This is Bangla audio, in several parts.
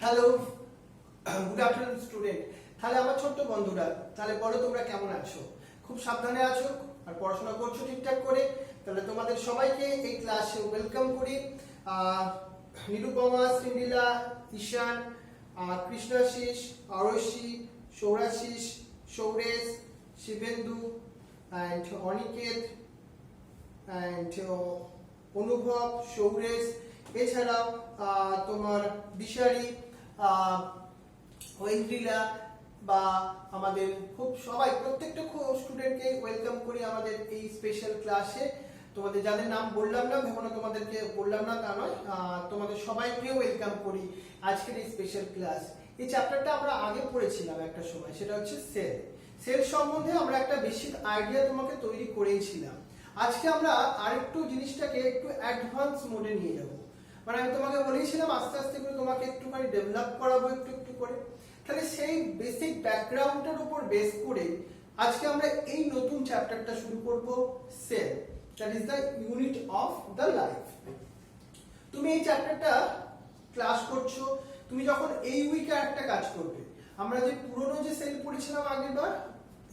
Hello, good afternoon student. তাহলে আমার ছোট্ট বন্ধুরা, তাহলে বলো তোমরা কেমন আছো? খুব সাবধানে আছো আর পড়াশোনা করছো ঠিকঠাক করে? তাহলে তোমাদের সবাইকে এই ক্লাসে ওয়েলকাম করি। নিরুপমা, শ্রীলীলা, ঈশান, কৃষ্ণাশিস, আরশি, সৌরাশিস, সৌরেশ, শিবেন্দু অ্যান্ড অনিকেত অ্যান্ড অনুভব, সৌরেশ, এছাড়াও তোমার দিশারি, ঐন্দ্রিলা বা আমাদের খুব সবাই প্রত্যেকটা স্টুডেন্টকে ওয়েলকাম করি আমাদের এই স্পেশাল ক্লাসে। তোমাদের যাদের নাম বললাম না, ভেবো না তোমাদেরকে বললাম না তা নয়, তোমাদের সবাইকে ওয়েলকাম করি আজকের এই স্পেশাল ক্লাস। এই চ্যাপ্টারটা আমরা আগে পড়েছিলাম একটা সময়, সেটা হচ্ছে সেল। সেল সম্বন্ধে আমরা একটা বেসিক আইডিয়া তোমাকে তৈরি করেইছিলাম। আজকে আমরা আরেকটু জিনিসটাকে একটু অ্যাডভান্স মোডে নিয়ে যাব। মানে আমি তোমাকে বলেছিলাম আস্তে আস্তে করে তোমাকে একটুখানি ডেভেলপ করাবো একটু একটু করে। তাহলে সেই বেসিক ব্যাকগ্রাউন্ডের উপর বেস করে আজকে আমরা এই নতুন চ্যাপ্টারটা শুরু করব, cell, that is the unit of the life. তুমি এই চ্যাপ্টারটা ক্লাস করছো, তুমি যখন এই উইকে একটা কাজ করবে, আমরা যে পুরনো যে সেল পড়েছিলাম আগের বার,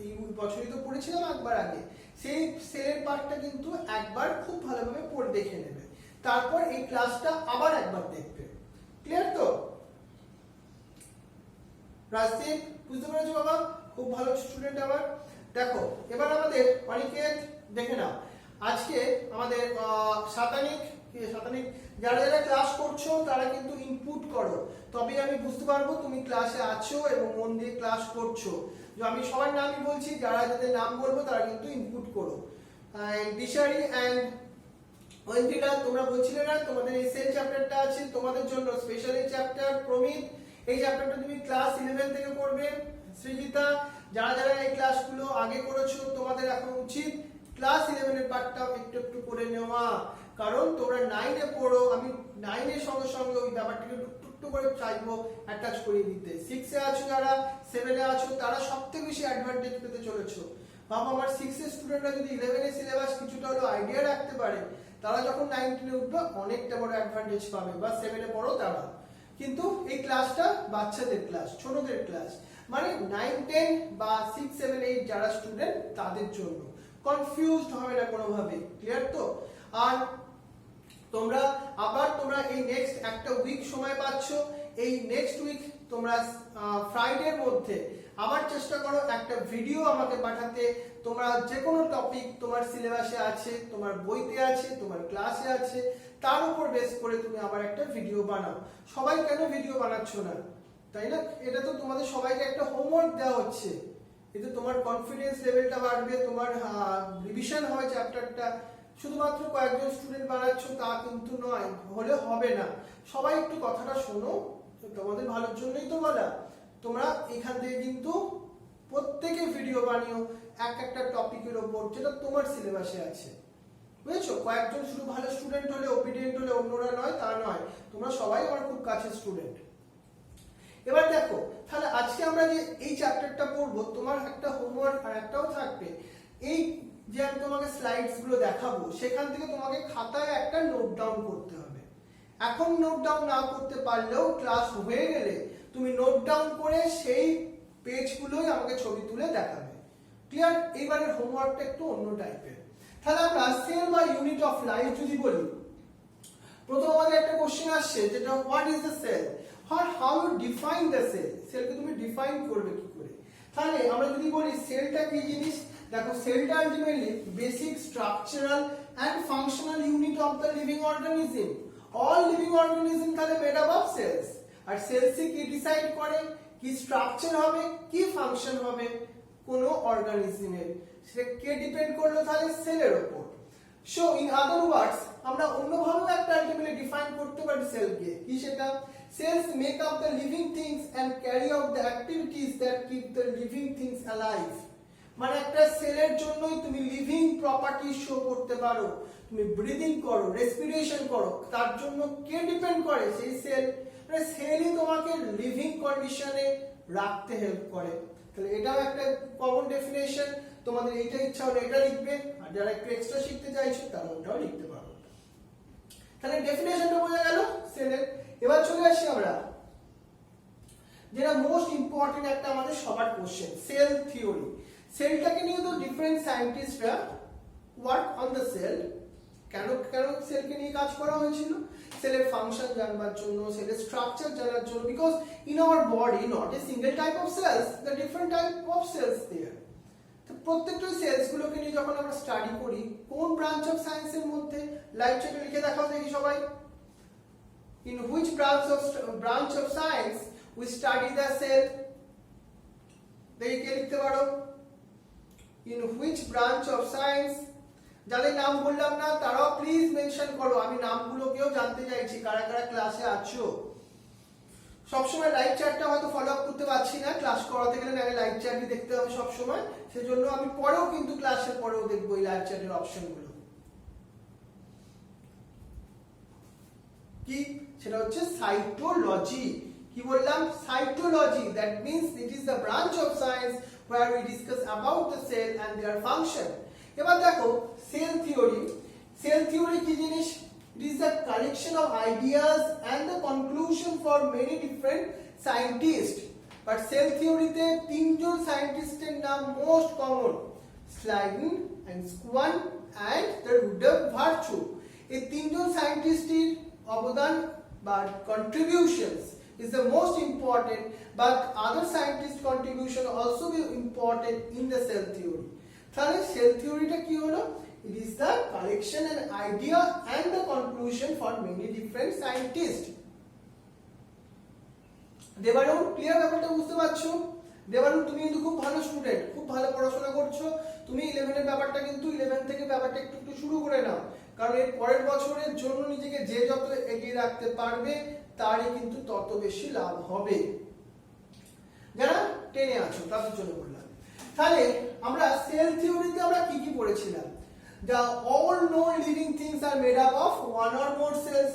এই বছরই তো পড়েছিলাম একবার আগে, সেই সেলের পার্টটা কিন্তু একবার খুব ভালোভাবে পড়ে দেখে নেবে, তারপর এই ক্লাসটা আবার একবার দেখবে। ক্লিয়ার তো? রাজদীপ, বুঝতে পেরেছো বাবা? খুব ভালো স্টুডেন্ট আমার। দেখো এবার আমাদের অনিকেত দেখে নাও, আজকে আমাদের শতানিক যারা যারা ক্লাস করছো তারা কিন্তু ইনপুট করো, তবে আমি বুঝতে পারবো তুমি ক্লাসে আছো এবং মন দিয়ে ক্লাস করছো। যে আমি সবার নামই বলছি, যারা যাদের নাম বলবো তারা কিন্তু ইনপুট করো। দিশারি অ্যান্ড ঐন্দ্রিলা, তোমরা বলছিলে না তোমাদের এই সেল চ্যাপ্টারটা আছে তোমাদের জন্য স্পেশাল এই চ্যাপ্টার। প্রমিত, এই চ্যাপ্টারটা তুমি ক্লাস 11 থেকে করবে। সৃজিতা, যারা যারা এই ক্লাসগুলো আগে করেছো তোমাদের এখন উচিত ক্লাস 11 এর পার্টটা একটু একটু করে নেওয়া, কারণ তোমরা 9 এ পড়ো, আমি 9 এর সঙ্গে সঙ্গে ওই ব্যাপারটাকে একটু করে চাইবো অ্যাটাচ করিয়ে দিতে। 6 এ আছো যারা, 7 এ আছো তারা সবথেকে বেশি অ্যাডভান্টেজ পেতে চলেছো। বাবা আমার 6 এর স্টুডেন্টরা যদি 11 এর সিলেবাস কিছুটা হলো আইডিয়া রাখতে পারে, তারা যখন 9 10 এ উঠবে অনেকটা বড় অ্যাডভান্টেজ পাবে, বা 7 এ পড়ো তারা। কিন্তু এই ক্লাসটা বাচ্চাদের ক্লাস, ছোটদের ক্লাস, মানে 9 10 বা 6 7 8 যারা স্টুডেন্ট তাদের জন্য। কনফিউজড হবে না কোনোভাবে। ক্লিয়ার তো? আর তোমরা এই নেক্সট একটা উইক সময় পাচ্ছ। এই নেক্সট উইক তোমরা ফ্রাইডের মধ্যে আবার চেষ্টা করো একটা ভিডিও আমাকে পাঠাতে। তোমরা যে কোনো টপিক তোমার সিলেবাসে আছে, তোমার বইতে আছে, তোমার ক্লাসে আছে, তার উপর বেস করে তুমি আবার একটা ভিডিও বানাও। সবাই কেন ভিডিও বানাচ্ছ না, তাই না? এটা তো তোমাদের সবাইকে একটা হোমওয়ার্ক দেওয়া হচ্ছে, এতে তোমার কনফিডেন্স লেভেলটা বাড়বে, তোমার রিভিশন হবে চ্যাপ্টারটা। শুধুমাত্র কয়েকজন স্টুডেন্ট বানাচ্ছ তা কিন্তু নয়, হলে হবে না। সবাই একটু কথাটা শোনো, তোমাদের ভালোর জন্যই তো বলা। তোমরা এখান থেকে কিন্তু প্রত্যেকে ভিডিও বানিও একটা টপিকের ওপর, যেটা তোমার সিলেবাসে আছে। বুঝেছো? কয়েকজন শুধু ভালো স্টুডেন্ট হলে, ওবিডিয়েন্ট হলে অন্যরা নয় তা নয়, তোমরা সবাই আমার খুব কাছের স্টুডেন্ট। এবার দেখো, তাহলে আজকে আমরা যে এই চ্যাপ্টারটা পড়বো, তোমার একটা হোমওয়ার্ক আর একটাও থাকবে। এই যে আমি তোমাকে স্লাইডস গুলো দেখাবো, সেখান থেকে তোমাকে খাতায় একটা নোট ডাউন করতে হবে। এখন নোট ডাউন না করতে পারলেও ক্লাস হয়ে গেলে তুমি নোট ডাউন করে সেই পেজগুলোই আমাকে ছবি তুলে দেখাবে। ক্লিয়ার? এইবারের হোমওয়ার্কটা একটু অন্য টাইপের। তাহলে আমরা সেল বা ইউনিট অফ লাইফ যদি বলি, প্রথম আমাদের একটা কোশ্চেন আসছে, যেটা what is the cell, how you define the cell. সেলকে তুমি ডিফাইন করবে কি করে? তাহলে আমরা যদি বলি সেলটা কি জিনিস, দেখো সেলটা ultimately basic structural and functional unit of the living organism. All living organism তাহলে মেড আপ অফ সেলস। আর সেলসে কি ডিসাইড করে কি স্ট্রাকচার হবে, কি ফাংশন হবে কোন অর্গানিজমের, সেটা কে ডিপেন্ড করলো? তাহলে সেলের উপর। সো ইন আদার ওয়ার্ডস, আমরা অন্যভাবে একটা আলটিমেটলি ডিফাইন করতে পারি সেলকে, কি সেটা? Cells make up the living things and carry out the activities that keep the living things alive. মানে একটা সেলের জন্যই তুমি লিভিং প্রপার্টি শো করতে পারো, তুমি ব্রিদিং করো, রেসপিরেশন করো, তার জন্য কে ডিপেন্ড করে? সেই সেল। মানে সেলই তোমাকে লিভিং কন্ডিশনে রাখতে হেল্প করে। তাহলে এটাও একটা কমন ডেফিনেশন। তোমাদের এইটা ইচ্ছা হলে এটা লিখবে, আর যারা একটু এক্সট্রা শিখতে চাইছো তারা ওটাও লিখতে পারো। তাহলে ডেফিনেশনটা বোঝা গেল সেলের। এবার চলে আসি আমরা যেটা মোস্ট ইম্পর্টেন্ট একটা আমাদের সবার কোশ্চেন, সেল থিওরি। সেলটাকে নিয়ে তো ডিফারেন্ট সায়েন্টিস্টরা ওয়ার্ক অন দ্য সেল। কেন কেন সেলকে নিয়ে কাজ করা হয়েছিল? সেলের ফাংশন জানবার জন্য, সেলের স্ট্রাকচার জানার জন্য, because in our body not a single type of cells, the different type of cells there. তো প্রত্যেকটা সেলস গুলোকে নিয়ে যখন আমরা স্টাডি করি, কোন ব্রাঞ্চ অফ সায়েন্সের মধ্যে, লাইভ চ্যাটে লিখে দেখাও দেখি সবাই। In which branch of science we study the cell? দেখি কে লিখতে পারো? In which branch of science? যাদের নাম বললাম না তারাও প্লিজ মেনশন করো, আমি নামগুলোকেও জানতে চাইছি কারা কারা ক্লাসে আছো। সবসময় লাইভ চ্যাটটা হয়তো ফলো আপ করতে পারছি না, ক্লাস করাতে গেলে আগে লাইভ চ্যাটই দেখতে হবে সবসময়, সেজন্য আমি পরেও কিন্তু ক্লাসের পরেও দেখবো এই লাইভ চ্যাটের অপশনগুলো। কি সেটা হচ্ছে সাইটোলজি। কি বললাম? Cytology. That means it is the branch of science where we discuss about the cell and their function. এবার দেখো সেল থিওরি। সেল থিওরি কি জিনিস? It is the collection of ideas and the conclusion for many different scientists. But cell theory তে তিনজন সায়েন্টিস্টের নাম most common, Schleiden and Schwann and the Rudolf Virchow. এই তিনজন সায়েন্টিস্টের অবদান বা contributions is the most important, but other scientists contribution also be important in the cell theory. তাহলে সেল থিওরিটা কি হলো? It is the collection and idea and the conclusion for many different scientists. Debarun clear ব্যাপারটা বুঝতে পারছো? দেবারুণ তুমি কিন্তু খুব ভালো স্টুডেন্ট, খুব ভালো পড়াশোনা করছো। তুমি 11 এর ব্যাপারটা কিন্তু 11 থেকে ব্যাপারটা একটু একটু শুরু করে নাও, কারণ এর পরের বছরের জন্য নিজেকে যে যত এগিয়ে রাখতে পারবে তারই কিন্তু তত বেশি লাভ হবে। যারা 10 এ আছো তাদের জন্য বললাম। তাহলে আমরা সেল থিওরিতে আমরা কি কি পড়েছিলাম? The all known living things are made up of one or more cells.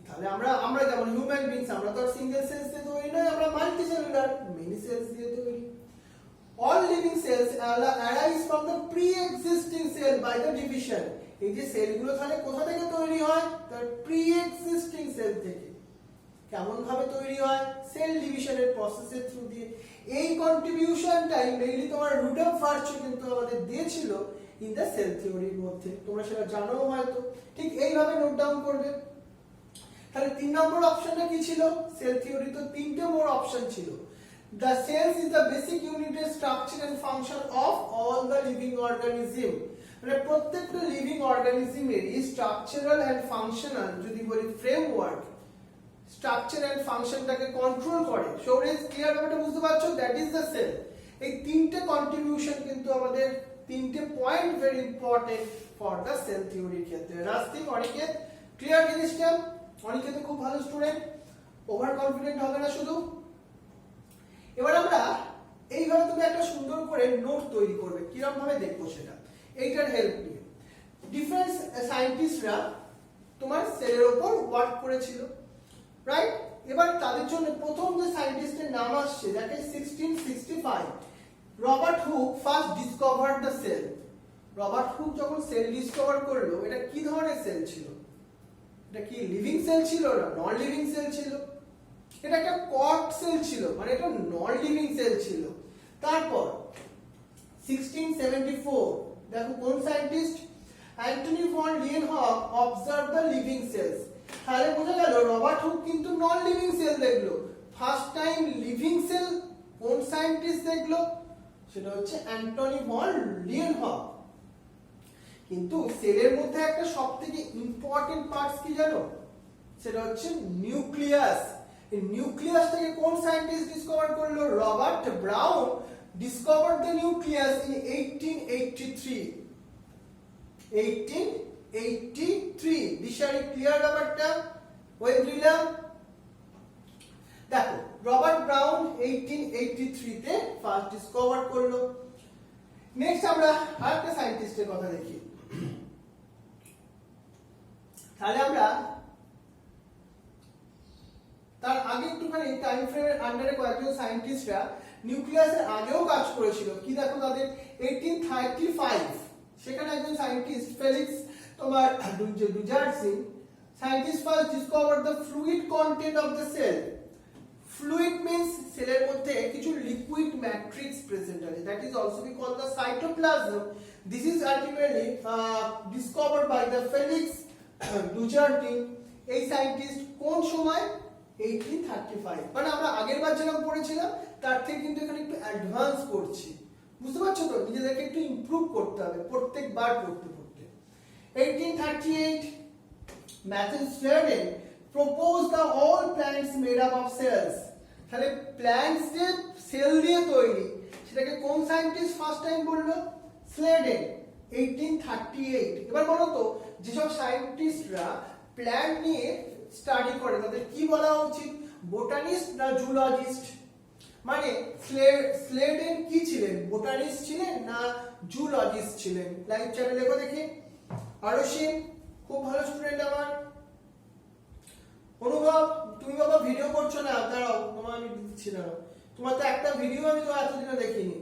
তাহলে আমরা যেমন হিউম্যান বিংস, আমরা তো সিঙ্গেল সেলস দিয়ে তৈরি নয়, আমরা মাল্টি সেলুলার, মেনি সেলস দিয়ে তৈরি। All living cells arise from the pre-existing cell by the division. এই যে সেলগুলো তাহলে কোথা থেকে তৈরি হয়? তার pre-existing সেল থেকে। কেমন ভাবে তৈরি হয়? সেল ডিভিশনের প্রসেসের থ্রু দিয়ে। এই কন্ট্রিবিউশনটাই মেইনলি তোমার রুডার ভার্চু কিন্তু আমাদের দিয়েছিল ইন দ্য সেল থিওরির মধ্যে, তোমরা সেটা জানো হয়তো। ঠিক এইভাবে নোট ডাউন করবে। তাহলে 3 নম্বর অপশনটা কি ছিল? সেল থিওরি তো তিনটে মোর অপশন ছিল। The cells is the basic unit, structure and function of all the living organism. মানে প্রত্যেকটা লিভিং অর্গানিজমের স্ট্রাকচারাল এন্ড ফাংশনাল যদি বলি ফ্রেমওয়ার্ক, স্ট্রাকচার এন্ড ফাংশনটাকে কন্ট্রোল করে। সৌরেজ ক্লিয়ার ব্যাপারটা বুঝতে পারছো? That is the cell. এই তিনটে কন্ট্রিবিউশন কিন্তু আমাদের তিনটে point very important for the cell থিওরির ক্ষেত্রে। রাস্তিক, অনিকেত ক্লিয়ার জিনিসটা? অনিকেত খুব ভালো স্টুডেন্ট, ওভার কনফিডেন্ট হবে না শুধু। এবার আমরা এইভাবে তুমি একটা সুন্দর করে নোট তৈরি করবে, কিরকম ভাবে দেখবো সেটা, এইটার হেল্প নিয়ে। ডিফারেন্ট সায়েন্টিস্টরা তোমার সেলের উপর ওয়ার্ক করেছিল, রাইট? এবার তাদের জন্য প্রথম যে সায়েন্টিস্টের নাম আসছে, যাকে 1665 Robert Hooke first discovered the cell. Robert Hooke যখন সেল ডিসকভার করলো, এটা কি ধরনের সেল ছিল? এটা কি লিভিং সেল ছিল না নন লিভিং সেল ছিল? এটা একটা কর্ড সেল ছিল, মানে এটা নন লিভিং সেল ছিল। তারপর 1674 দেখো কোন scientist? Antonie van Leeuwenhoek observe the living cells. তাহলে বোঝা গেল রবার্ট হুক কিন্তু নন লিভিং সেল দেখলো। ফার্স্ট টাইম লিভিং সেল কোন সায়েন্টিস্ট দেখলো? সেটা হচ্ছে অ্যান্টনি ফন লিয়েনহফ। কিন্তু সেলের মধ্যে একটা সবথেকে ইম্পর্টেন্ট পার্টস কি জানো? সেটা হচ্ছে নিউক্লিয়াস। এই নিউক্লিয়াসটাকে কোন সায়েন্টিস্ট ডিসকভার করলো? Robert Brown discovered the nucleus in 1883. 1883 Dishari clear ব্যাপারটা? ওয়েব্রিলা দেখো রবার্ট ব্রাউন 1883 তে ফার্স্ট ডিসকভার করলো। নেক্সট আমরা আরেকটা সায়েন্টিস্টের কথা দেখি। তাহলে আমরা তার আগে একটুখানি টাইম ফ্রেমের আন্ডারে কয়েকজন সায়েন্টিস্টরা নিউক্লিয়াসের আগেও কাজ করেছিল। কি দেখো তাদের 1835 সেখানে একজন সায়েন্টিস্ট ফেলিক্স তোমার Dujardin scientist first discovered the fluid content of the cell. Fluid means সেলের মধ্যে কিছু লিকুইড ম্যাট্রিক্স প্রেজেন্ট আছে, that is also be called the cytoplasm. This is ultimately discovered by the Felix Dujardin. এই সায়েন্টিস্ট কোন সময়? 1835। মানে আমরা আগের বার যেরকম পড়েছিলাম তার থেকে কিন্তু এখানে একটু অ্যাডভান্স করছি, বুঝতে পারছো তো? নিজেদেরকে একটু ইমপ্রুভ করতে হবে প্রত্যেকবার পড়তে পড়তে। 1838 Matthew Schleiden proposed the all plants made up of cells। তাহলে প্ল্যান্টস যে সেল দিয়ে তৈরি, সেটাকে কোন সায়েন্টিস্ট ফার্স্ট টাইম বললো? স্লেডেন, 1838। এবার বলো তো, যেসব সায়েন্টিস্টরা প্ল্যান্ট নিয়ে স্টাডি করে তাদের কি বলা উচিত? বোটানিস্ট না জুলজিস্ট? মানে স্লেডেন কি ছিলেন? বোটানিস্ট ছিলেন না জুলজিস্ট ছিলেন? লাইভ চ্যাটে লেখো দেখি। আরশিন খুব ভালো স্টুডেন্ট আমার। অনুভব তুমি বাবা ভিডিও করছো না, দাঁড়াও তোমার আমি দিচ্ছি, দাঁড়াও। তোমার তো একটা ভিডিও আমি তো এতদিনে দেখিনি।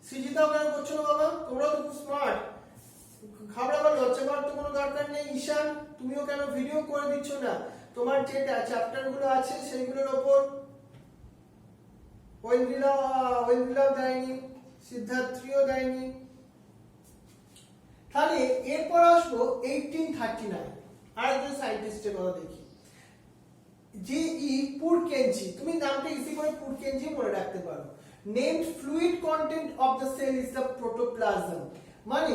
সৃজিতাও কেন করছো না বাবা? তোমরাও তো খুব স্মার্ট। খাবড়া বা লজ্জা পাওয়ার তো কোনো দরকার নেই। ঈশান তুমিও কেন ভিডিও করে দিচ্ছ না? তোমার যে চ্যাপ্টার গুলো আছে সেইগুলোর ওপর। ঐন্দ্রিলাও দেয়নি, সিদ্ধার্থীও দেয়নি। তাহলে এরপর আসবো 1839, আরেকজন সায়েন্টিস্টের কথা দেখি, যে পুরকেনজি। তুমি নামটা ইজি করে পুরকেনজি মনে রাখতে পারো। Named fluid content of the cell is the protoplasm. মানে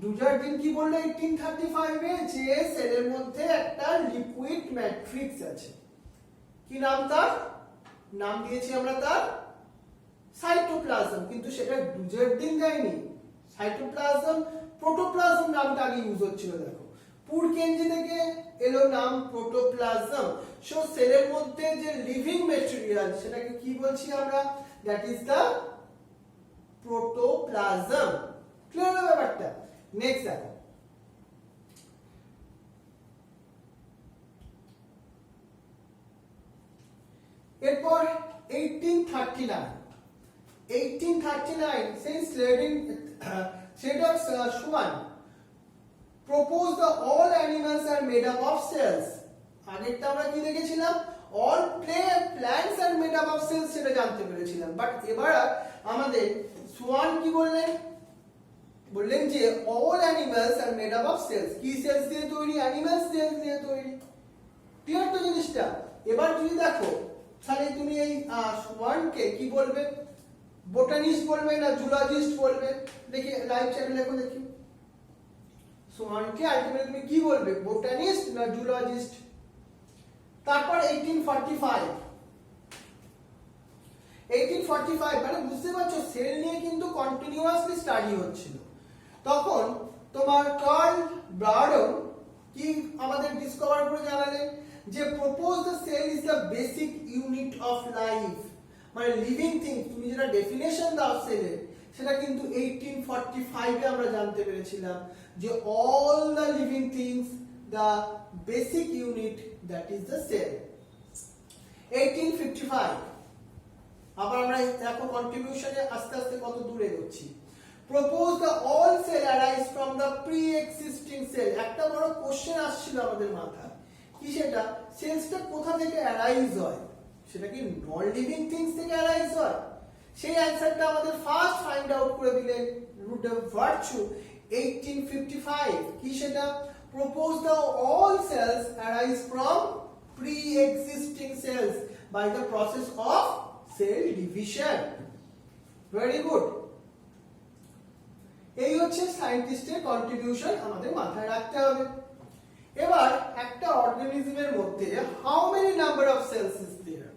ডুজারডিন কি বললো 1835 এ? যে সেলের মধ্যে একটা লিকুইড ম্যাট্রিক্স আছে। কি নাম তার? নাম দিয়েছি আমরা তার সাইটোপ্লাজম, কিন্তু সেটা ডুজারডিন দেয়নি। সাইটোপ্লাজম, প্রোটোপ্লাজম নামটা আগে ইউজ হচ্ছিল। দেখো পুরকেনজি থেকে এলো নাম প্রোটোপ্লাজম। সো সেলের মধ্যে যে লিভিং ম্যাটেরিয়াল সেটাকে কি বলছি আমরা? That is the protoplasm. Clear হলো ব্যাপারটা? নেক্সট দেখো, এরপর 1839 since Schwan proposed the all animals are made up of cells। আগেরটা আমরা কি দেখেছিলাম? all plants are made up of cells, সেটা জানতে পেরেছিলাম। বাট এবার আমাদের সোয়ান কি বললেন? বললেন যে all animals are made up of cells। কি সেলস দিয়ে তৈরি? অ্যানিমাল সেলস দিয়ে তৈরি। ক্লিয়ার তো জিনিসটা? এবার যদি দেখো তাহলে তুমি এই সোয়ানকে কি বলবে? বোটানিস্ট বলবে না জুলজিস্ট বলবে? দেখি লাইভ চ্যাটে লেখো দেখি। সোয়ানকে আলটিমেটলি তুমি কি বলবে? বোটানিস্ট না জুলজিস্ট? তারপর 1845 মানে বুঝতে পারছো সেল নিয়ে কিন্তু কন্টিনিউয়াসলি স্টাডি হচ্ছিল। তখন তোমার কার্ল ব্রাডন কি আমাদের ডিসকভার করে জানালেন যে propose the cell is the basic unit of life. মানে লিভিং থিং তুমি যেটা ডেফিনেশন দাও সেলের, সেটা কিন্তু 1845 এ আমরা জানতে পেরেছিলাম যে all the living things the basic unit that is the cell. 1855 আবার আমরা দেখো কন্ট্রিবিউশনে আস্তে আস্তে কত দূরে এগোচ্ছি। Propose the all cell arise from the pre existing cell. একটা বড় কোশ্চেন আসছিল আমাদের মাথায়, কি সেটা? সেলসটা কোথা থেকে অ্যারাইজ হয়? সেটা কি নন লিভিং থিংস থেকে অ্যারাইজ হয়? সেই অ্যানসারটা আমাদের ফার্স্ট ফাইন্ড আউট করে দিলেন রুডolf ভার্চু 1855। কি সেটা? Propose the all cells arise from pre existing cells by the process of cell division. Very good. এই হচ্ছে সায়েন্টিস্টের কন্ট্রিবিউশন, আমাদের মাথায় রাখতে হবে। এবার একটা অর্গানিজমের মধ্যে how many number of cells is there?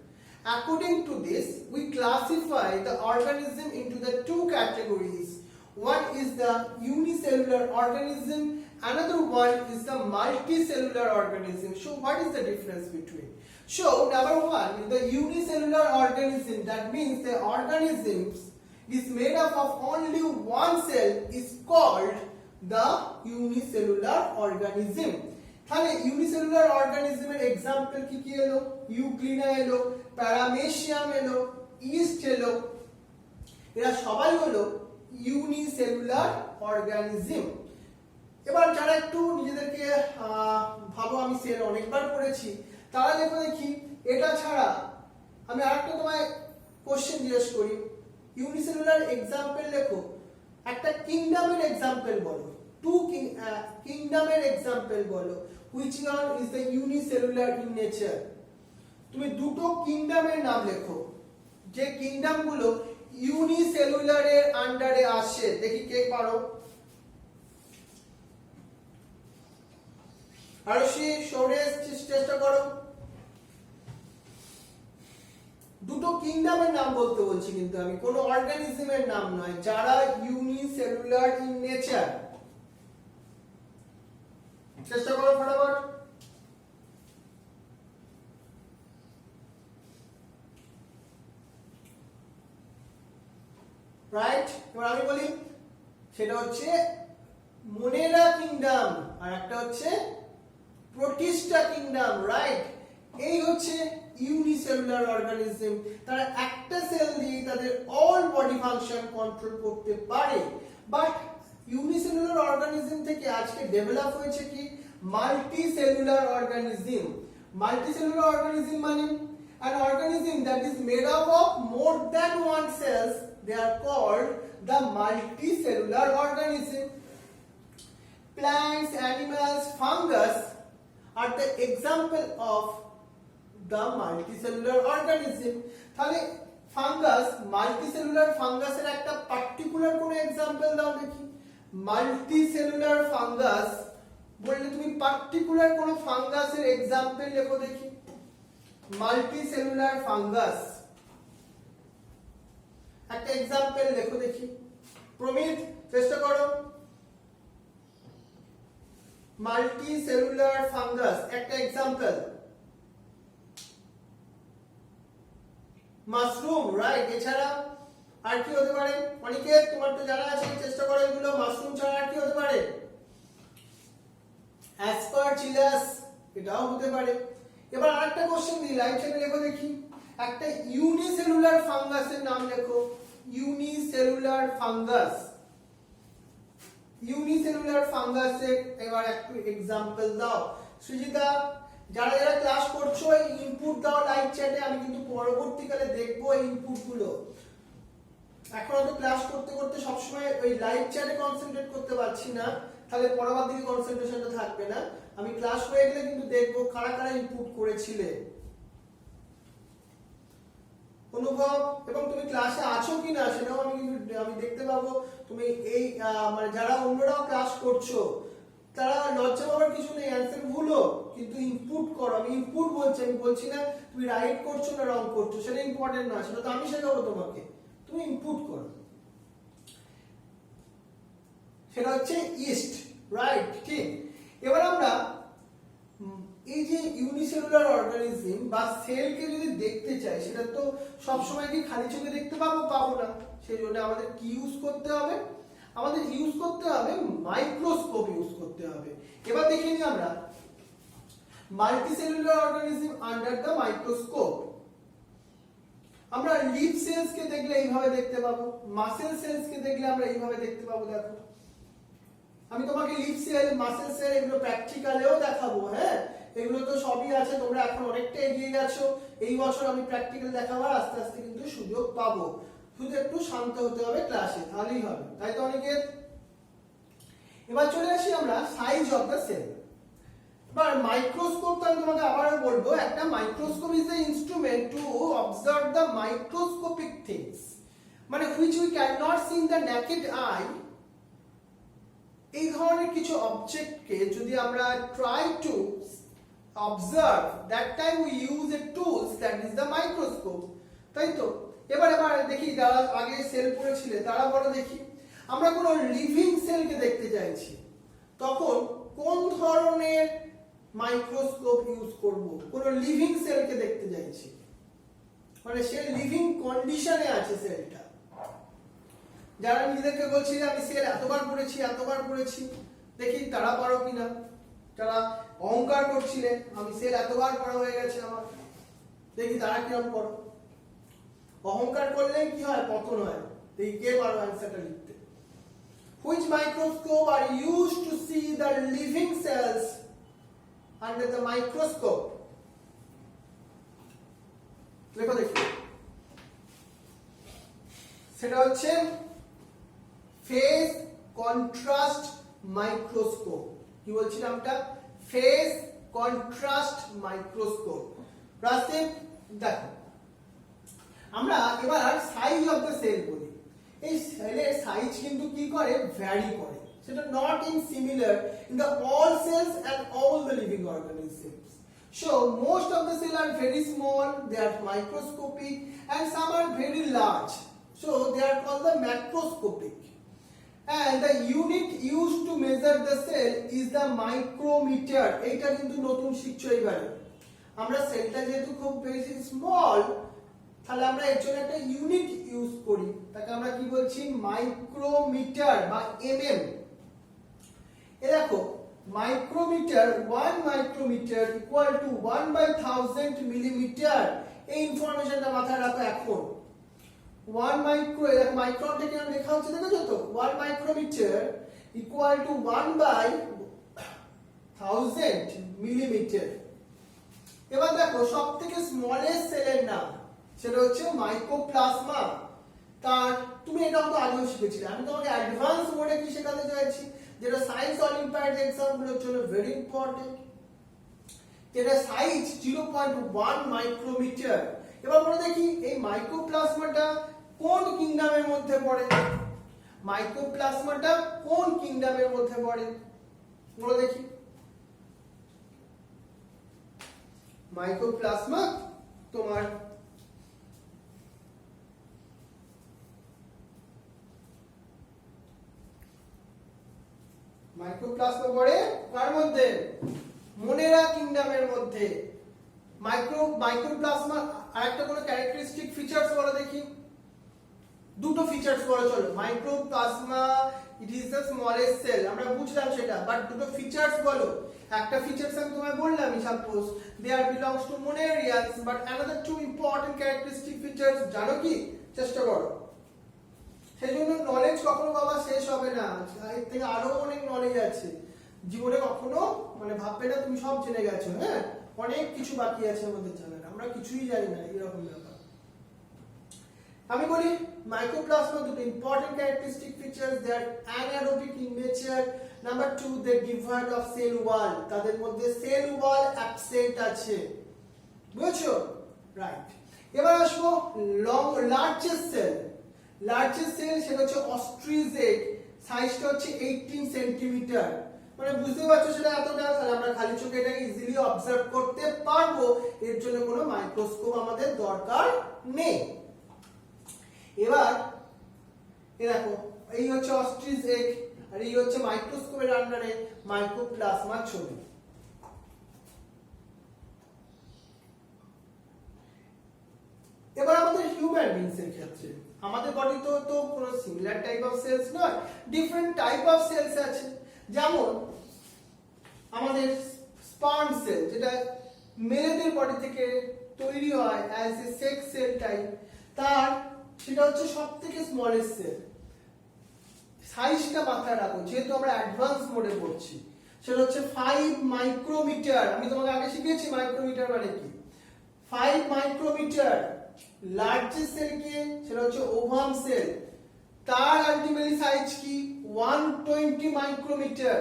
According to this, we classify the organism into the two categories. One is the unicellular organism, another one is the multicellular organism. So what is the difference between? So number one, the unicellular organism, that means the organisms is made up of only one cell, is called the unicellular organism. তাহলে ইউনিসেলুলার অর্গানিজমের এক্সাম্পল কি কি এলো? ইউগ্লিনা এলো, প্যারামেসিয়াম এলো, ইস্ট এলো। এরা সবাই হলো ইউনিসেলুলার অর্গানিজম। এবার যারা একটু নিজেদেরকে ভাবো আমি সেল অনেকবার পড়েছি, তারা দেখো দেখি এটা ছাড়া আমি আরেকটা তোমায় কোশ্চেন জিজ্ঞেস করি, ইউনিসেলুলার এক্সাম্পল লেখো, একটা কিংডমের এক্সাম্পল বলো, টু কিংডমের এক্সাম্পল বলো, which one is the unicellular in nature? তুমি দুটো কিংডমের নাম লেখো যে কিংডম গুলো ইউনিসেলুলার এর আন্ডারে আসে। দেখি কে পারো। আরশি, শৌরেশ, চেষ্টা করো। দুটো কিংডমের নাম বলতে বলছি কিন্তু আমি, কোনো অর্গানিজমের নাম নয়, যারা ইউনিসেলুলার ইন নেচার। চেষ্টা করো ফটাফট। রাইট, এবার আমি বলি, সেটা হচ্ছে মোনেরা কিংডম আর একটা হচ্ছে প্রোটিস্টা কিংডম। রাইট, এই হচ্ছে ইউনিসেলুলার অর্গানিজম। তারা একটা সেল দিয়ে তাদের অল বডি ফাংশন কন্ট্রোল করতে পারে। বাট ইউনিসেলুলার অর্গানিজম থেকে আজকে ডেভেলপ হয়েছে কি মাল্টিসেলুলার অর্গানিজম। মাল্টিসেলুলার অর্গানিজম মানে an organism that is made up of more than one cells, they are called the multicellular organism. Plants, animals, fungus are the example of the multicellular organism. তাহলে ফাঙ্গাস, মাল্টিসেলুলার ফাঙ্গাসের একটা পার্টিকুলার কোন एग्जांपल দাও দেখি। মাল্টিসেলুলার ফাঙ্গাস বললে তুমি পার্টিকুলার কোন ফাঙ্গাসের एग्जांपल লেখো দেখি। মাল্টিসেলুলার ফাঙ্গাস একটা एग्जांपल লেখো দেখি। প্রমিত, চেষ্টা করো। মাল্টিসেলুলার ফাঙ্গাস একটা एग्जांपल। Mushroom, right. এছাড়া আর কি হতে পারে? অনেকে তোমার তো জানা আছে, চেষ্টা করো এগুলো। মাশরুম ছাড়া আর কি হতে পারে? অ্যাসপারজিলাস, এটাও হতে পারে। এবার আরেকটা কোশ্চেন দিই, লাইভ চ্যাটে লেখো দেখি। একটা ইউনিসেলুলার ফাঙ্গাসের নাম লেখো। ইউনিসেলুলার ফাঙ্গাস, ইউনিসেলুলার ফাঙ্গাসের এবার একটু एग्जांपल দাও। সুজিতা, যারা যারা ক্লাস করছো ইনপুট দাও লাইভ চ্যাটে, আমি কিন্তু পরবর্তীকালে দেখবো এই ইনপুট গুলো। এখন তো ক্লাস করতে করতে সবসময় ওই লাইভ চ্যাটে কনসেন্ট্রেট করতে পারছি না, তাহলে পড়াবার দিকে কনসেন্ট্রেশনটা থাকবে না। আমি ক্লাস হয়ে গেলে কিন্তু দেখবো কারা কারা ইনপুট করেছিলে। অনুভব, এবং তুমি ক্লাসে আছো কিনা সেটাও আমি দেখতে পাবো। তুমি এই মানে যারা অন্যরাও ক্লাস করছো তারা লজ্জা পাওয়ার কিছু নেই, অ্যানসার ভুলো কিন্তু ইনপুট করো। আমি ইনপুট বলছি, আমি বলছি না তুমি রাইট করছো না রং করছো, সেটা ইম্পর্টেন্ট নয়, সেটা তো আমি শেখাবো তোমাকে। তুমি ইনপুট করো। সেটা হচ্ছে ইস্ট, রাইট, ঠিক। এবার আমরা এই যে ইউনিসেলুলার অর্গানিজম বা সেলকে যদি দেখতে চাই, সেটা তো সব সময় কি খালি চোখে দেখতে পাবো না। সেই জন্য আমাদের কি ইউজ করতে হবে? আমাদের ইউজ করতে হবে মাইক্রোস্কোপ ইউজ করতে হবে। এবার দেখে নিই আমরা multicellular organism under the microscope. আমরা লিভ সেলস কে দেখলে এইভাবে দেখতে পাবো, মাসেল সেলস কে দেখলে আমরা এইভাবে দেখতে পাবো। দেখো, আমি তোমাকে লিভ সেল, মাসেল সেল এগুলো প্র্যাকটিক্যালেও দেখাবো। হ্যাঁ, এগুলো তো সবই আছে, তোমরা এখন অনেকটা এগিয়ে গেছো। এই বছর আমি প্র্যাকটিক্যাল দেখাবার আস্তে আস্তে কিন্তু সুযোগ পাবো। শুধু একটু শান্ত হতে হবে ক্লাসে, তাহলেই হবে, তাই তো অনেকে। এবার চলে আসি আমরা সাইজ অফ দ্য সেল। এবার মাইক্রোস্কোপ তো আমি তোমাকে আবারও বলবো, একটা microscope is the instrument to observe the microscopic things, মানে which we can not see in the naked eye. এই ধরনের কিছু অবজেক্টকে যদি আমরা try to observe, that time we use a tools that is the microscope, তাই তো। এবার দেখি যারা আগে সেল পড়েছিলে তারা বলো দেখি, আমরা কোন লিভিং সেলকে দেখতে চাইছি তখন কোন ধরনের মাইক্রোস্কোপ ইউজ করব? কোন লিভিং সেলকে দেখতে চাইছি মানে সে লিভিং কন্ডিশনে আছে সেলটা। যারা নিজেদেরকে বলছি যে আমি সেল এতবার পড়েছি, দেখি তারা পারো কিনা। যারা অহংকার করছিলে আমি সেল এতবার পড়া হয়ে গেছে আমার, দেখি তারা কিরকম পড়ো। অহংকার করলে কি হয়? পতন হয়। দেখি কে পারো অ্যানসারটা লিখতে। Which microscope are used to see the living cells under the microscope? দেখো দেখি, সেটা হচ্ছে ফেজ কন্ট্রাস্ট মাইক্রোস্কোপ। কি বলছি নামটা? Phase contrast microscope. রাস্তিক দেখো, আমরা এবার সাইজ অফ দ্য সেল বলি। এই সেলের সাইজ কিন্তু কি করে? ভ্যারি করে। সেটা not in similar in the all cells and all the living organisms. So most of the cells are very small, they are microscopic, and some are very large. So they are called the macroscopic. And the unit used to measure the cell is the micrometer. এইটা কিন্তু নতুন শিখছো এবারে। আমরা সেলটা যেহেতু খুব বেশি স্মল, তাহলে আমরা এর জন্য একটা ইউনিট ইউজ করি, তাকে আমরা কি বলছি? মাইক্রোমিটার বা এমএম। এ দেখো, micrometre, 1 micrometre equal to 1/1000 millimetre. এই ইনফরমেশনটা মাথায় রাখো এখন। 1 মাইক্রো, এর মাইক্রনটাকে আমরা লেখা হচ্ছে, দেখো তো, 1 মাইক্রোমিটার ইকুয়াল টু 1/1000 মিলিমিটার। এবার দেখো, সবথেকে স্মলেস্ট সেলের নাম, সেটা হচ্ছে মাইকোপ্লাজমা। তার তুমি এটা তো আগেও শিখেছিলে, আমি তোমাকে অ্যাডভান্স মোডে কি শেখাতে চাইছি, যেটা সায়েন্স অলিম্পিয়াড এক্সামগুলোর জন্য ভেরি ইম্পর্টেন্ট। যেটা সাইজ 0.1 মাইক্রোমিটার। এবার বলে দেখি, এই মাইকোপ্লাজমাটা কোন কিংডমের মধ্যে পড়ে? মাইকোপ্লাজমাটা কোন কিংডমের মধ্যে পড়ে বলে দেখি। মাইকোপ্লাজমা তোমার মাইক্রোপ্লাজমা পড়ে কার মধ্যে? মোনেরা কিংডমের মধ্যে। মাইক্রোপ্লাজমা আরেকটা কোনো ক্যারেক্টারিস্টিক ফিচারস বলো দেখি। দুটো ফিচারস বলো চলো। Mycoplasma it is the smallest cell, আমরা বুঝলাম সেটা, বাট দুটো ফিচারস বলো। একটা ফিচারস আমি তোমায় বললামই, suppose they are belongs to Monerans, but another two important characteristic features জানো কি? চেষ্টা করো। সেই জন্য নলেজ কখনো বাবা শেষ হবে না, এর থেকে আরো অনেক নলেজ আছে জীবনে, কখনো মানে ভাববে না তুমি সব জেনে গেছো। হ্যাঁ, অনেক কিছু বাকি আছে আমাদের জানার, আমরা কিছুই জানি না, এরকম ব্যাপার। আমি বলি মাইক্রোপ্লাজমা দুটো important characteristic features, they are anaerobic in nature. Number 2, they divide of cell wall, তাদের মধ্যে সেল ওয়াল অ্যাবসেন্ট আছে, বুঝছো? রাইট। এবার আসবো লার্জেস্ট সেল। লার্জেস্ট সেল সেটা হচ্ছে অস্ট্রিচ এগ, সাইজটা হচ্ছে 18 সেন্টিমিটার। মানে বুঝতে পারছো সেটা এতটা, তাহলে আমরা খালি চোখে এটাকে ইজিলি অবজার্ভ করতে পারবো, এর জন্য কোনো মাইক্রোস্কোপ আমাদের দরকার নেই। এবার এ দেখো, এই হচ্ছে অস্ট্রিচ এগ, আর এই হচ্ছে মাইক্রোস্কোপের আন্ডারে মাইক্রোপ্লাজমার ছবি। এবার আমাদের হিউম্যান বিংস এর ক্ষেত্রে আমাদের বডি তো কোনো সিমিলার টাইপ অফ সেলস নয়, ডিফারেন্ট টাইপ অফ সেলস আছে। যেমন আমাদের স্পার্ম সেল, যেটা মেয়েদের বডি থেকে তৈরি হয় as a sex sell type, তার সেটা হচ্ছে সবথেকে স্মলেস্ট সেল। সাইজটা মাথায় রাখো, যেহেতু আমরা অ্যাডভান্স মোডে পড়ছি। সেটা হচ্ছে 5 মাইক্রোমিটার। আমি তোমাকে আগে শিখিয়েছি মাইক্রোমিটার মানে কি। 5 মাইক্রোমিটার। লার্জেস্ট সেল কি? সেটা হচ্ছে ওভাম সেল, তার আলটিমেটলি সাইজ কি? 120 মাইক্রোমিটার।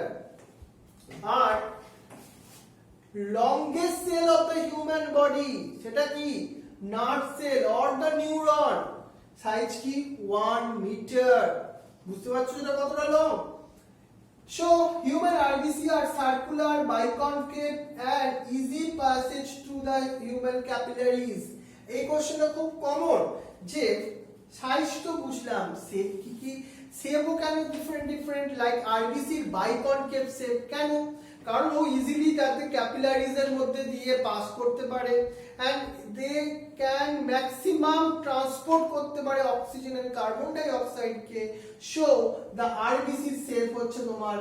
আর longest cell of the human body সেটা কি? Nerve cell or the neuron, size কি? 1 মিটার। বুঝতে পারছো এটা কতটা long? So human RBC are circular, biconcave and easy passage to the human capillaries. এই কোশ্চেনটা খুব কমন, যে সাইজ তো বুঝলাম, শেপ কি শেপও কেন ডিফারেন্ট, লাইক আরবিসি বাইকনকেভ শেপ কেন? কারণ ও ইজিলি তাদের ক্যাপিলারিজ এর মধ্যে দিয়ে পাস করতে পারে, and they can maximum transport করতে পারে oxygen and carbon dioxide কে। সো দ্য আরবিসি শেপ হচ্ছে তোমার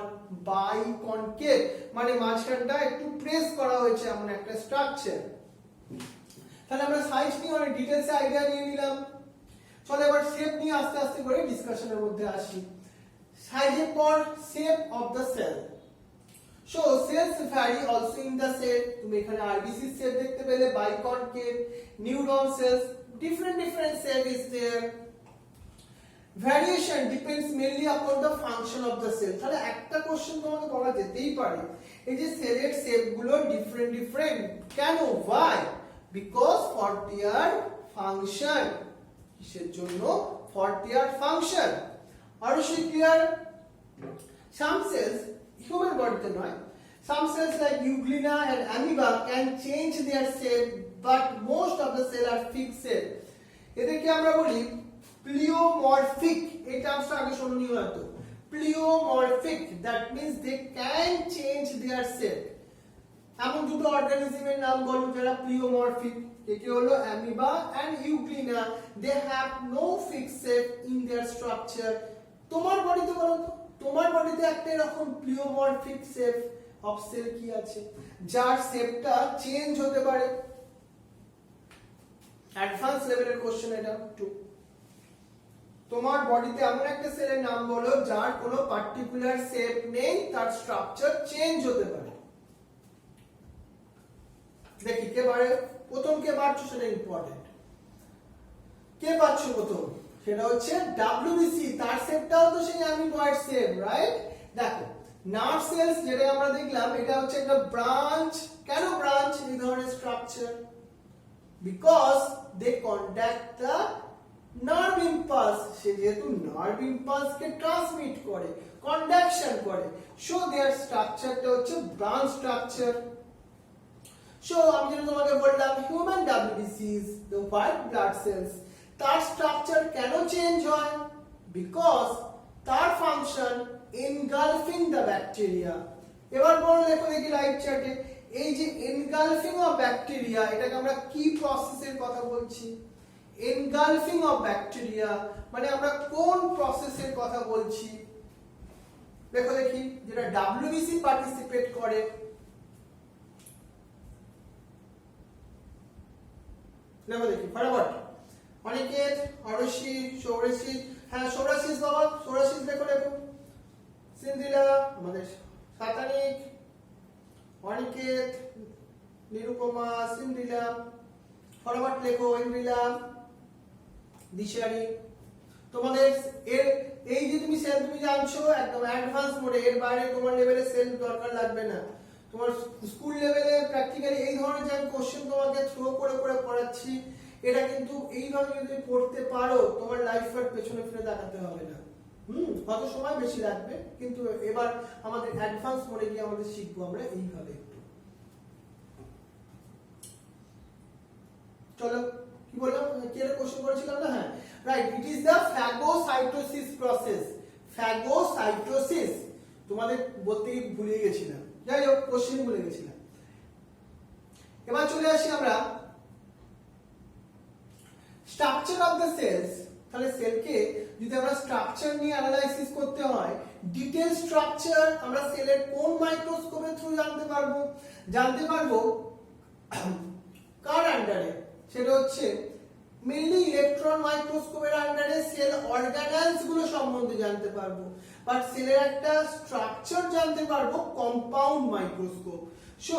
বাইকনকেভ, মানে মাঝখানটা একটু প্রেস করা হয়েছে এমন একটা স্ট্রাকচার। তাহলে আমরা সাইজ নিয়ে অনেক ডিটেইলসে আইডিয়া নিয়ে নিলাম। চলো এবার শেপ নিয়ে আস্তে আস্তে করে ডিসকাশনের মধ্যে আসি। সাইজের পর shape of the cell. So cells vary also in the cell. তুমি এখানে RBC cell দেখতে পেলে, biconcave, neuron cells, different shape is there. Variation depends mainly upon the function of the cell. তাহলে একটা কোশ্চেন তোমাকে বলা যেতেই পারে, এই যে সেলের শেপ গুলো ডিফারেন্ট কেন? why? because for their function. কিসের জন্য? for their function. আর সে ক্লিয়ার? some cells, human বডিতে নয়, some cells like euglena and amoeba can change their shape, but most of the cells are fixed shape. এদেরকে আমরা বলি প্লিওমরফিক। এই টার্মসটা আগে শুনুনি হয়তো। Pleomorphic, that means they can change their shape. এমন দুটো অর্গানিজমের নাম বলো যারা প্লিওমরফিক। একে হলো amoeba and euglena. They have no fixed shape in their structure. তোমার বডিতে বলো তো, তোমার বডিতে একটা এরকম প্লিওমরফিক শেপ অফ সেল কি আছে যার শেপটা চেঞ্জ হতে পারে? অ্যাডভান্স লেভেলের কোশ্চেন এটা। টু, তোমার বডিতে এমন একটা সেলের নাম বলো যার কোনো পার্টিকুলার শেপ নেই, তার স্ট্রাকচার চেঞ্জ হতে পারে। দেখি কে পারে প্রথম, কে পারছো সেটা ইম্পর্টেন্ট। কে পারছো প্রথম? সেটা হচ্ছে ডব্লিউবিসি। তার শেপটাও তো সেই অ্যামিবয়েড শেপ, রাইট? দেখো নার্ভ সেলস যেটা আমরা দেখলাম, এটা হচ্ছে একটা ব্রাঞ্চ। কেন ব্রাঞ্চ এই ধরনের structure? Because they conduct the nerve impulse. সে যেহেতু নার্ভ ইম্পালস কে ট্রান্সমিট করে, কন্ডাকশন করে, সো দেয়ার স্ট্রাকচারটা হচ্ছে ব্রাঞ্চ স্ট্রাকচার। সো আমি যেটা তোমাকে বললাম, হিউম্যান ডব্লিউবিসিস, দ্য হোয়াইট ব্লাড সেলস, তার স্ট্রাকচার কেন চেঞ্জ হয়? বিকজ তার ফাংশন এনগালফিং দ্য ব্যাকটেরিয়া। এবার বড় লেখো দেখি লাইভ চ্যাটে, এই যে এনগালফিং অফ ব্যাকটেরিয়া, এটাকে আমরা কি প্রসেসের কথা বলছি? এনগালফিং অফ ব্যাকটেরিয়া মানে আমরা কোন প্রসেসের কথা বলছি? দেখো দেখি, যেটা ডব্লিউবিসি পার্টিসিপেট করে। দেখো দেখি ফটাফট। অনিকেত, অরশি, সৌরাশিস। হ্যাঁ সৌরাশিস বাবা, সৌরাশিস দেখো দেখো। সিন্দিলা, আমাদের সাতানিক, অনিকেত, নিরুপমা, সিন্দিলা, ফটাফট লেখো। ইন্দ্রিলা, দিশারি। তোমাদের এর এই যে তুমি সেল তুমি জানছো একদম অ্যাডভান্স মোডে, এর বাইরে তোমার লেভেলে সেল দরকার লাগবে না। তোমার স্কুল লেভেলে প্র্যাকটিক্যালি এই ধরনের যে কোশ্চেন তোমাকে থ্রো করে করে পড়াচ্ছি, এটা কিন্তু এই ধরনের যদি পড়তে পারো, তোমার লাইফ আর পেছনে ফিরে তাকাতে হবে না। হয়তো সময় বেশি লাগবে, কিন্তু এবার আমাদের অ্যাডভান্স মোডে গিয়ে আমাদের শিখবো আমরা এইভাবে। একটু চলো, কি বললাম, কি একটা কোশ্চেন করেছিলাম না? হ্যাঁ right, it is the phagocytosis process. Phagocytosis তোমাদের বলতেই ভুলে গেছিলাম, যাই হোক কোশ্চেন ভুলে গেছিলাম। এবার চলে আসি আমরা স্ট্রাকচার অফ দ্য সেলস। তাহলে সেলকে যদি আমরা স্ট্রাকচার নিয়ে অ্যানালাইসিস করতে হয়, ডিটেইল স্ট্রাকচার আমরা সেলের কোন মাইক্রোস্কোপের থ্রু জানতে পারবো কার আন্ডারে? সেটা হচ্ছে মেইনলি ইলেকট্রন মাইক্রোস্কোপের আন্ডারে সেল অর্গানেলস গুলো সম্বন্ধে জানতে পারবো, বাট সেলের একটা স্ট্রাকচার জানতে পারবো compound microscope. So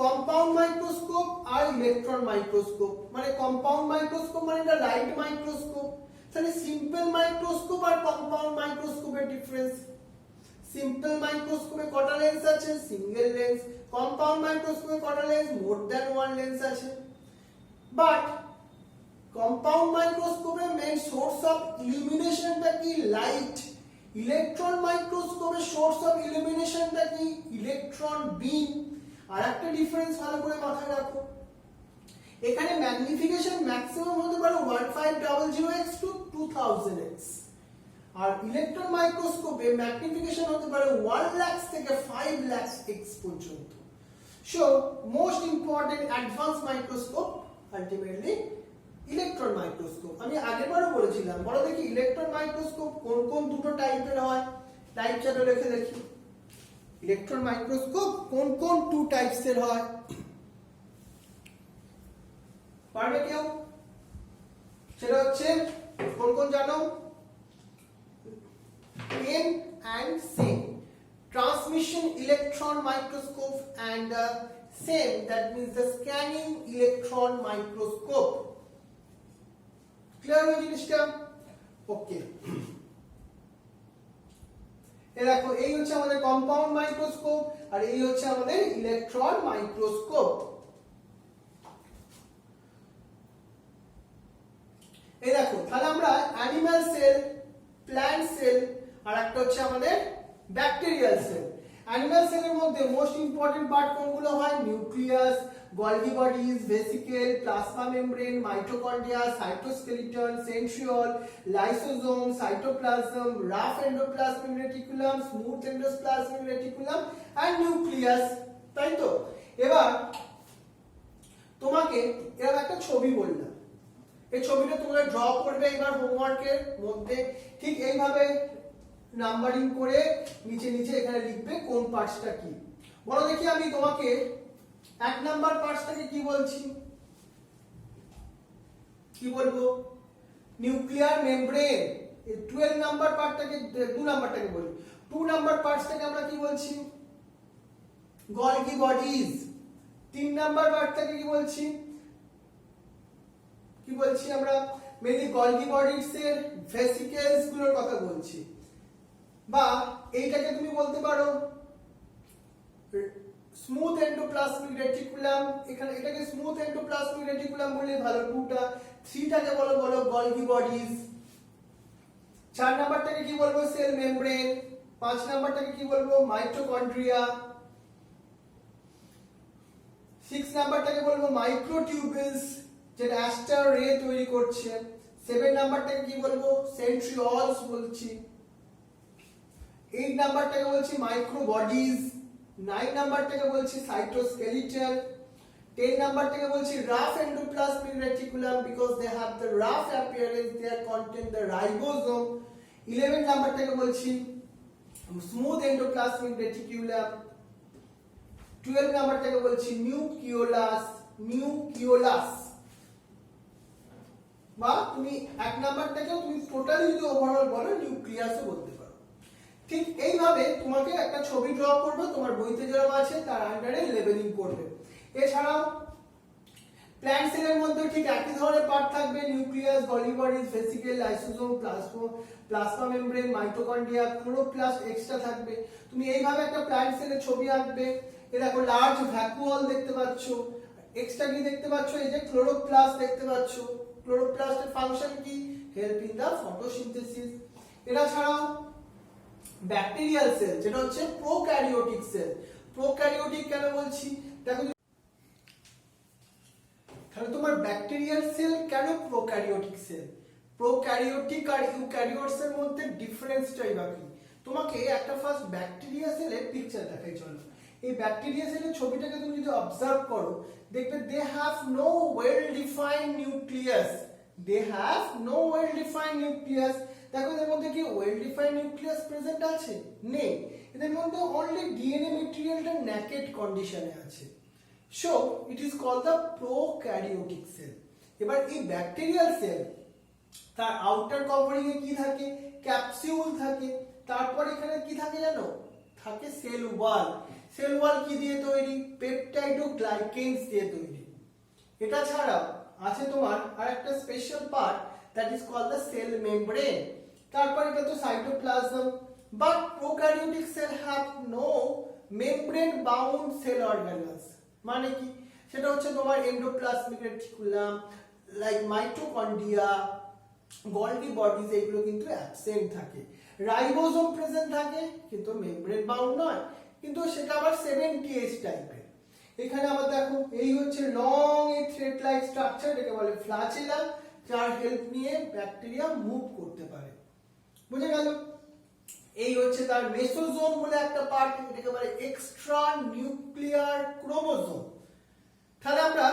compound microscope আর ইলেকট্রন মাইক্রোস্কোপ, মানে কম্পাউন্ড মাইক্রোস্কোপ মানে এটা লাইট মাইক্রোস্কোপ। তাহলে সিম্পল মাইক্রোস্কোপ আর কম্পাউন্ড মাইক্রোস্কোপের ডিফারেন্স। সিম্পল মাইক্রোস্কোপে কটা লেন্স আছে? Single lens. কম্পাউন্ড মাইক্রোস্কোপে কটা lens? More than one lens আছে। বাট কম্পাউন্ড মাইক্রোস্কোপের মেইন সোর্স অফ ইলুমিনেশনটা কি? লাইট। ইলেকট্রন মাইক্রোস্কোপের সোর্স অফ ইলুমিনেশনটা কি? ইলেকট্রন বিম। আর একটা ডিফারেন্স ভালো করে মাথায় রাখো, এখানে ম্যাগনিফিকেশন ম্যাক্সিমাম হতে পারে 1500x to 2000x, আর ইলেকট্রন মাইক্রোস্কোপে ম্যাগনিফিকেশন হতে পারে 1 লাখ থেকে 5 লাখ x পর্যন্ত। So most important advance microscope ultimately electron microscope. আমি আগেরবারও বলেছিলাম, বলো দেখি ইলেকট্রন মাইক্রোস্কোপ কোন কোন দুটো টাইপের হয়? টাইপ চার্টে লিখে দেখি, ইলেকট্রন মাইক্রোস্কোপ কোন কোন টু টাইপস এর হয়? পারবে কেউ? সেটা হচ্ছে কোন কোন জানো? N and C. Transmit transmission electron microscope and same, that means the scanning electron microscope. Clear হলো জিনিসটা? ওকে, দেখো এই হচ্ছে আমাদের কম্পাউন্ড মাইক্রোস্কোপ আর এই হচ্ছে আমাদের ইলেকট্রন মাইক্রোস্কোপ। এই দেখো, তাহলে আমরা অ্যানিমাল সেল, প্ল্যান্ট সেল আর একটা হচ্ছে আমাদের ব্যাকটেরিয়াল সেল। অ্যানিমাল সেলের মধ্যে মোস্ট ইম্পর্টেন্ট পার্ট কোনগুলো হয়? Nucleus, Golgi bodies, vesicle, plasma membrane, mitochondria, cytoskeleton, centriole, lysosome, cytoplasm, rough endoplasmic reticulum, smooth endoplasmic reticulum and nucleus. তাই তো? এবার তোমাকে এরকম একটা ছবি বললাম, এই ছবিটা তোমরা ড্র করবে এবার হোমওয়ার্কের মধ্যে। ঠিক এইভাবে নাম্বারিং করে নিচে নিচে এখানে লিখবে কোন পার্টসটা কি। বলো দেখি আমি তোমাকে 1 নাম্বার পার্টসটাকে কি বলছি? কি বলবো? Nuclear membrane. 12 নাম্বার পার্টটাকে, 2 নাম্বারটাকে বলি। 2 নাম্বার পার্টসটাকে আমরা কি বলছি? Golgi bodies. 3 নাম্বার পার্টটাকে কি বলছি? কি বলছি আমরা? মেনলি গলগি বডিজ এর ভেসিকেলস গুলোর কথা বলছি। বা এইটাকে তুমি বলতে পারো স্মুথ এন্ডোপ্লাজমিক রেটিকুলাম। এখানে এটাকে স্মুথ এন্ডোপ্লাজমিক রেটিকুলাম বললে ভালো। 2টা 3টাকে বলো গলগি বডিজ। 4 নাম্বারটাকে কি বলবো? Cell membrane. 5 নাম্বারটাকে কি বলবো? মাইটোকন্ড্রিয়া। 6 নাম্বারটাকে বলবো মাইক্রোটিউবুলস, যেটা অ্যাস্টার রে তৈরি করছে। 7 নাম্বারটাকে কি বলবো? সেন্ট্রিওলস বলছি। 8 নাম্বারটাকে বলছি মাইক্রো বডিজ। 9 নাম্বারটাকে বলছি সাইটোস্কেলিটন। 10 নাম্বারটাকে বলছি rough endoplasmic reticulum because they have the rough appearance, they are contain the ribosome. 11 নাম্বারটাকে বলছি স্মুথ এন্ডোপ্লাজমিক রেটিকুলাম। 12 নাম্বারটাকে বলছি নিউক্লিওলাস। বা তুমি 1 নাম্বারটাকেও তুমি টোটালি যদি ওভারঅল বলো নিউক্লিয়াসও বলতে পারো। ঠিক এইভাবে তোমাকে একটা ছবি ড্র করবে, তোমার বইতে যেরকম আছে তার আন্ডারে লেবেলিং করবে। এছাড়াও প্ল্যান্ট সেলের মধ্যে ঠিক একই ধরনের পার্ট থাকবে, nucleus, Golgi bodies, vesicle, lysosome, plasma membrane, mitochondria, chloroplast extra থাকবে। তুমি এইভাবে একটা প্ল্যান্ট সেলের ছবি আঁকবে। এই দেখো লার্জ ভ্যাকুয়াল দেখতে পাচ্ছো, এক্সট্রা কি দেখতে পাচ্ছো? এই যে ক্লোরোপ্লাস্ট দেখতে পাচ্ছো। ক্লোরোপ্লাস্টের ফাংশন কি? Help in the photosynthesis. এটা ছাড়াও ব্যাকটেরিয়াল সেল, যেটা হচ্ছে প্রোক্যারিওটিক সেল। প্রোক্যারিওটিক কেন বলছি? দেখো তাহলে তোমার ব্যাকটেরিয়াল সেল কেন প্রোক্যারিওটিক সেল? প্রোক্যারিওটিক আর ইউক্যারিওটস এর মধ্যে ডিফারেন্সটাই বাকি। তোমাকে একটা ফার্স্ট ব্যাকটেরিয়া সেলের পিকচার দেখাই চলো। এই ব্যাকটেরিয়া সেলের ছবিটাকে তুমি যদি অবজার্ভ করো, দেখবে they have no well defined nucleus. They have no well defined nucleus. দেখো এর মধ্যে কি ওয়েল ডিফাইন্ড নিউক্লিয়াস প্রেজেন্ট আছে? নেই। এদের মধ্যে অনলি ডিএনএ ম্যাটেরিয়ালটা নেকেড কন্ডিশনে আছে। So it is called the prokaryotic cell. এবার এই ব্যাকটেরিয়াল সেল, তার আউটার কভারিং এ কি থাকে? ক্যাপসিউল থাকে। তারপর এখানে কি থাকে জানো? থাকে সেল ওয়াল। সেল ওয়াল কি দিয়ে তৈরি? পেপটাইডোগ্লাইকেনস দিয়ে তৈরি। এটা ছাড়া আছে তোমার আরেকটা special part, that is called the cell membrane. তারপর এটা তো cytoplasm. but prokaryotic cell have no membrane bound cell organelles। মানে কি? সেটা হচ্ছে তোমার endoplasmic reticulum, like mitochondria, Golgi bodies, এগুলো কিন্তু অ্যাবসেন্ট থাকে। রাইবোসোম প্রেজেন্ট থাকে কিন্তু মেমব্রেন বাউন্ড নয়, কিন্তু সেটা আবার 70H টাইপের। এখানে আবার দেখো এই হচ্ছে লং এই থ্রেড লাইক স্ট্রাকচার, এটাকে বলে ফ্ল্যাচেলা, যার হেল্প নিয়ে ব্যাকটেরিয়া মুভ করতে পারে। বুঝে গেল? এই হচ্ছে তার মেসোজোম বলে একটা পার্ট, এটাকে বলে এক্সট্রা নিউক্লিয়ার ক্রোমোজোম। তাহলে আমরা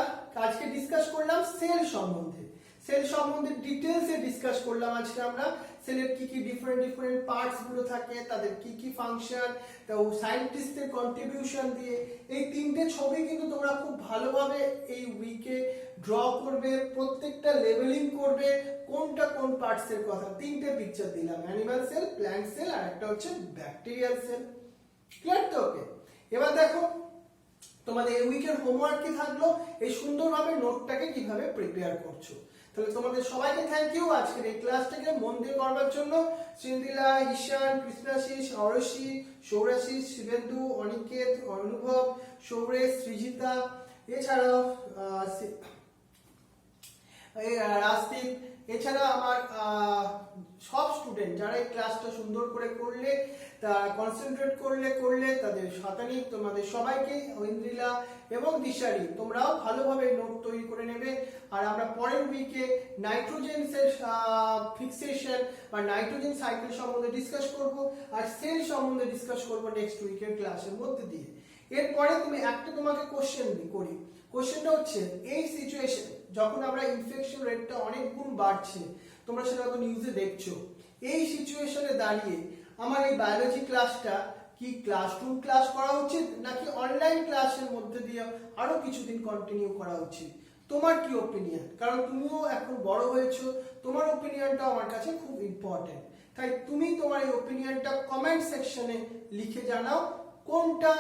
আজকে ডিসকাস করলাম সেল সম্বন্ধে। সেল সম্বন্ধে ডিটেইলসে ডিসকাস করলাম আজকে আমরা। সেলের কি কি ডিফারেন্ট পার্টস গুলো থাকে, তাদের কি কি ফাংশন, তো সায়েন্টিস্টদের কন্ট্রিবিউশন দিয়ে এই 3টে ছবি কিন্তু তোমরা খুব ভালোভাবে এই উইকে ড্র করবে, প্রত্যেকটা লেভেলিং করবে কোনটা কোন পার্টস এর কথা। 3টে পিকচার দিলাম, অ্যানিমাল সেল, প্ল্যান্ট সেল আর একটা হচ্ছে ব্যাকটেরিয়াল সেল। ক্লিয়ার তো? ওকে, এবার দেখো তোমাদের এই উইকের হোমওয়ার্ক কি থাকলো, এই সুন্দরভাবে নোটটাকে কিভাবে প্রিপেয়ার করছো। তাহলে তোমাদের সবাইকে থ্যাংক ইউ আজকের এই ক্লাসটাকে মন দিয়ে করবার জন্য। সিন্দিলা, ঈশান, কৃষ্ণাশিস, অরশি, সৌরাশিস, শিবেন্দু, অনিকেত, অনুভব, সৌরেশ, সৃজিতা, এছাড়াও রাজদীপ, এছাড়া আমার সব স্টুডেন্ট যারা এই ক্লাসটা সুন্দর করে করলে, তা কনসেন্ট্রেট করলে তাদের শতানিক, তোমাদের সবাইকে, ঐন্দ্রিলা এবং দিশারি, তোমরাও ভালোভাবে নোট তৈরি করে নেবে। আর আমরা পরের উইকে নাইট্রোজেন্সের ফিক্সেশন বা নাইট্রোজেন সাইকেল সম্বন্ধে ডিসকাস করব, আর সেল সম্বন্ধে ডিসকাস করব নেক্সট উইকের ক্লাসের মধ্যে দিয়ে। এরপরে তুমি একটা তোমাকে কোশ্চেন করি, কোশ্চেনটা হচ্ছে এই সিচুয়েশন যখন আমরা ইনফেকশন রেটটা অনেক গুণ বাড়ছে, তোমরা সেটা তো নিউজে দেখছো, এই সিচুয়েশনে দাঁড়িয়ে আমার এই বায়োলজি ক্লাসটা কি ক্লাসরুম ক্লাস করা উচিত নাকি অনলাইন ক্লাসের মধ্যে দিয়ে আরো কিছুদিন কন্টিনিউ করা উচিত? তোমার কি ওপিনিয়ন? কারণ তুমিও এখন বড় হয়েছো, তোমার ওপিনিয়নটা আমার কাছে খুব ইম্পর্টেন্ট। তাই তুমি তোমার এই ওপিনিয়নটা কমেন্ট সেকশনে লিখে জানাও, কোনটা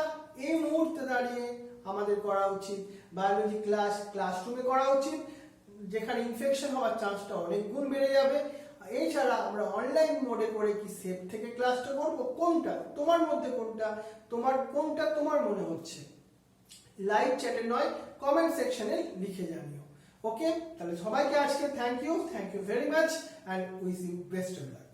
এই মুহূর্তে দাঁড়িয়ে আমাদের করা উচিত। বায়োলজি ক্লাস ক্লাসরুমে করা উচিত, যেখানে ইনফেকশন হওয়ার চান্সটা অনেক গুণ বেড়ে যাবে। এছাড়া আমরা অনলাইন মোডে করে কি সেফ থেকে ক্লাসটা করব, কোনটা তোমার মধ্যে, কোনটা তোমার মনে হচ্ছে? লাইভ চ্যাটে নয়, কমেন্ট সেকশনে লিখে জানিও। ওকে, তাহলে সবাইকে আজকে thank you very much and wish you best of lakh.